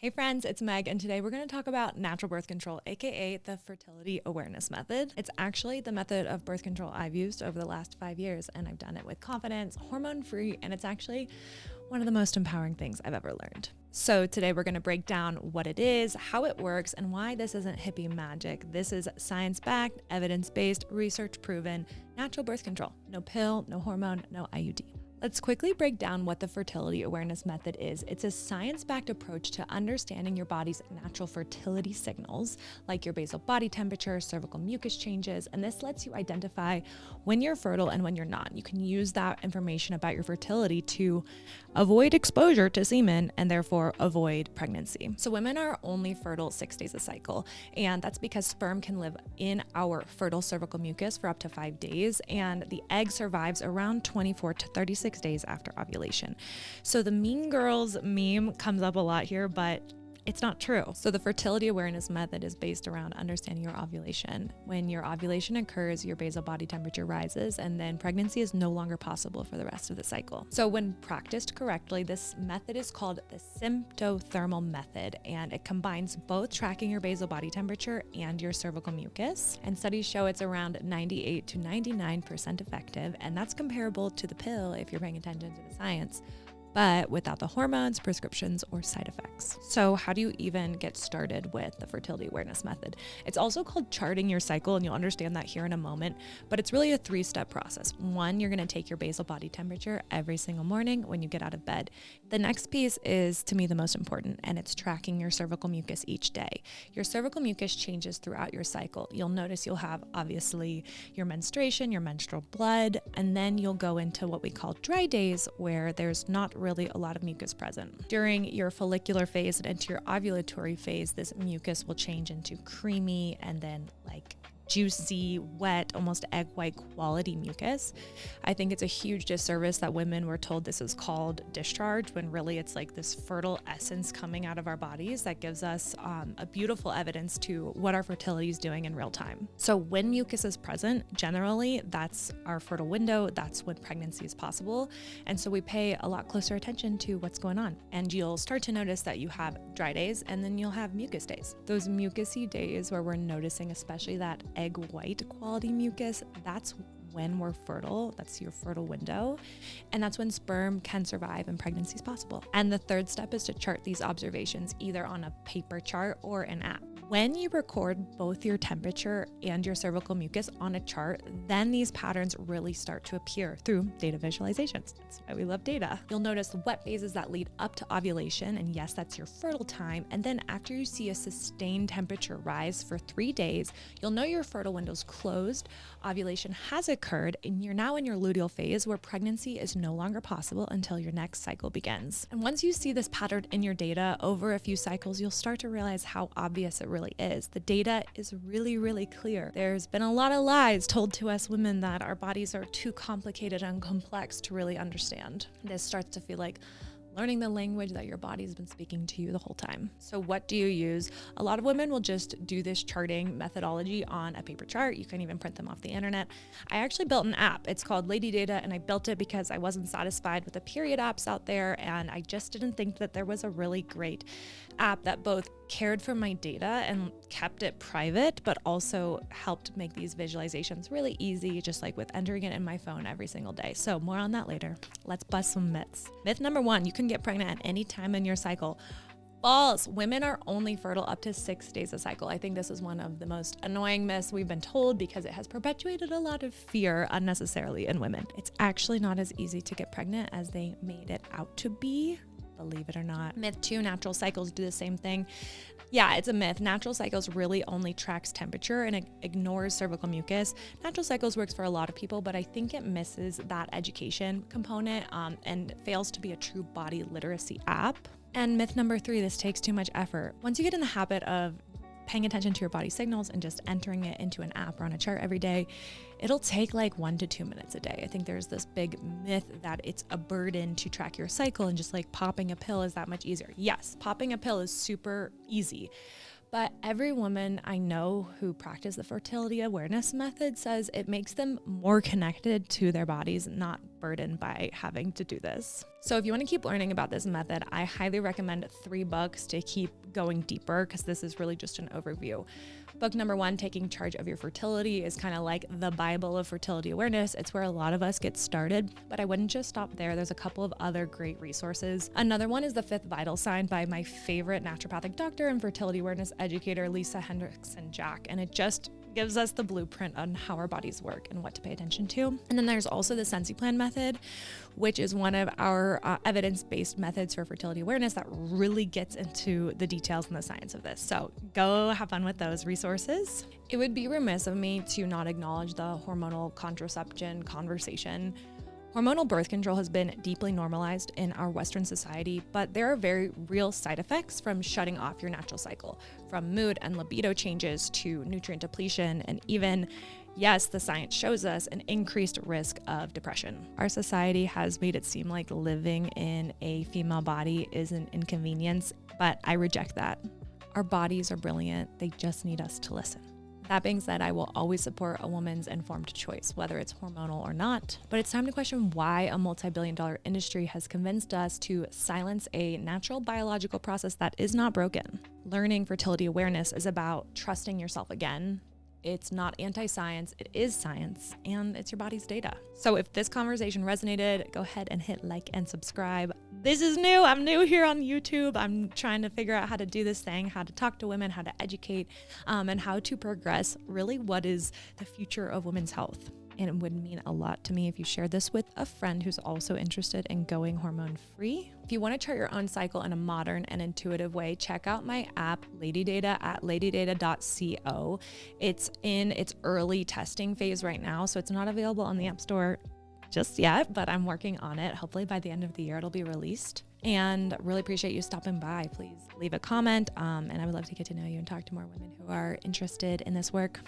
Hey friends, it's Meg, and today we're going to talk about natural birth control, aka the Fertility Awareness Method. It's actually the method of birth control I've used over the last 5 years, and I've done it with confidence, hormone-free, and it's actually one of the most empowering things I've ever learned. So today we're going to break down what it is, how it works, and why this isn't hippie magic. This is science-backed, evidence-based, research-proven natural birth control. No pill, no hormone, no IUD. Let's quickly break down what the Fertility Awareness Method is. It's a science-backed approach to understanding your body's natural fertility signals, like your basal body temperature, cervical mucus changes, and this lets you identify when you're fertile and when you're not. You can use that information about your fertility to avoid exposure to semen and therefore avoid pregnancy. So women are only fertile 6 days a cycle, and that's because sperm can live in our fertile cervical mucus for up to 5 days, and the egg survives around 24 to 36 days after ovulation. So the mean girls meme comes up a lot here, but it's not true. So the Fertility Awareness Method is based around understanding your ovulation. When your ovulation occurs, your basal body temperature rises, and then pregnancy is no longer possible for the rest of the cycle. So when practiced correctly, this method is called the symptothermal method, and it combines both tracking your basal body temperature and your cervical mucus. And studies show it's around 98 to 99% effective, and that's comparable to the pill if you're paying attention to the science, but without the hormones, prescriptions, or side effects. So how do you even get started with the Fertility Awareness Method? It's also called charting your cycle, and you'll understand that here in a moment, but it's really a 3-step process. 1, you're gonna take your basal body temperature every single morning when you get out of bed. The next piece is, to me, the most important, and it's tracking your cervical mucus each day. Your cervical mucus changes throughout your cycle. You'll notice you'll have, obviously, your menstruation, your menstrual blood, and then you'll go into what we call dry days, where there's not really a lot of mucus present. During your follicular phase and into your ovulatory phase, this mucus will change into creamy and then like juicy, wet, almost egg white quality mucus. I think it's a huge disservice that women were told this is called discharge, when really it's like this fertile essence coming out of our bodies that gives us a beautiful evidence to what our fertility is doing in real time. So when mucus is present, generally that's our fertile window, that's when pregnancy is possible. And so we pay a lot closer attention to what's going on. And you'll start to notice that you have dry days and then you'll have mucus days. Those mucusy days where we're noticing especially that egg white quality mucus, that's when we're fertile. That's your fertile window. And that's when sperm can survive and pregnancy is possible. And the 3rd step is to chart these observations either on a paper chart or an app. When you record both your temperature and your cervical mucus on a chart, then these patterns really start to appear through data visualizations. That's why we love data. You'll notice the wet phases that lead up to ovulation, and yes, that's your fertile time. And then after you see a sustained temperature rise for 3 days, you'll know your fertile window's closed, ovulation has occurred, and you're now in your luteal phase where pregnancy is no longer possible until your next cycle begins. And once you see this pattern in your data over a few cycles, you'll start to realize how obvious it really is. The data is really, really clear. There's been a lot of lies told to us women that our bodies are too complicated and complex to really understand. This starts to feel like learning the language that your body's been speaking to you the whole time. So what do you use? A lot of women will just do this charting methodology on a paper chart. You can even print them off the internet. I actually built an app. It's called Lady Data, and I built it because I wasn't satisfied with the period apps out there, and I just didn't think that there was a really great app that both cared for my data and kept it private, but also helped make these visualizations really easy, just like with entering it in my phone every single day. So more on that later. Let's bust some myths. Myth number 1, you can get pregnant at any time in your cycle. False. Women are only fertile up to 6 days a cycle. I think this is one of the most annoying myths we've been told because it has perpetuated a lot of fear unnecessarily in women. It's actually not as easy to get pregnant as they made it out to be. Believe it or not. Myth 2, natural cycles do the same thing. Yeah, it's a myth. Natural cycles really only tracks temperature and it ignores cervical mucus. Natural cycles works for a lot of people, but I think it misses that education component and fails to be a true body literacy app. And myth number 3, this takes too much effort. Once you get in the habit of paying attention to your body signals and just entering it into an app or on a chart every day, it'll take like 1 to 2 minutes a day. I think there's this big myth that it's a burden to track your cycle and just like popping a pill is that much easier. Yes, popping a pill is super easy. But every woman I know who practice the Fertility Awareness Method says it makes them more connected to their bodies, not burdened by having to do this. So if you want to keep learning about this method, I highly recommend 3 books to keep going deeper, because this is really just an overview. Book number 1, Taking Charge of Your Fertility, is kind of like the Bible of fertility awareness. It's where a lot of us get started, but I wouldn't just stop there. There's a couple of other great resources. Another one is The Fifth Vital Sign by my favorite naturopathic doctor and fertility awareness educator, Lisa Hendrickson-Jack, and it just gives us the blueprint on how our bodies work and what to pay attention to. And then there's also the Sensi Plan method, which is one of our evidence-based methods for fertility awareness that really gets into the details and the science of this. So go have fun with those resources. It would be remiss of me to not acknowledge the hormonal contraception conversation. Hormonal birth control has been deeply normalized in our Western society, but there are very real side effects from shutting off your natural cycle, from mood and libido changes to nutrient depletion, and even, yes, the science shows us an increased risk of depression. Our society has made it seem like living in a female body is an inconvenience, but I reject that. Our bodies are brilliant. They just need us to listen. That being said, I will always support a woman's informed choice, whether it's hormonal or not. But it's time to question why a multi-billion-dollar industry has convinced us to silence a natural biological process that is not broken. Learning fertility awareness is about trusting yourself again. It's not anti-science, it is science, and it's your body's data. So if this conversation resonated, go ahead and hit like and subscribe. This is new. I'm new here on YouTube. I'm trying to figure out how to do this thing, how to talk to women, how to educate, and how to progress really what is the future of women's health. And it would mean a lot to me if you shared this with a friend who's also interested in going hormone-free. If you want to chart your own cycle in a modern and intuitive way, check out my app, Lady Data, at ladydata.co. It's in its early testing phase right now, so it's not available on the App Store just yet, but I'm working on it. Hopefully by the end of the year, it'll be released. And really appreciate you stopping by. Please leave a comment, and I would love to get to know you and talk to more women who are interested in this work.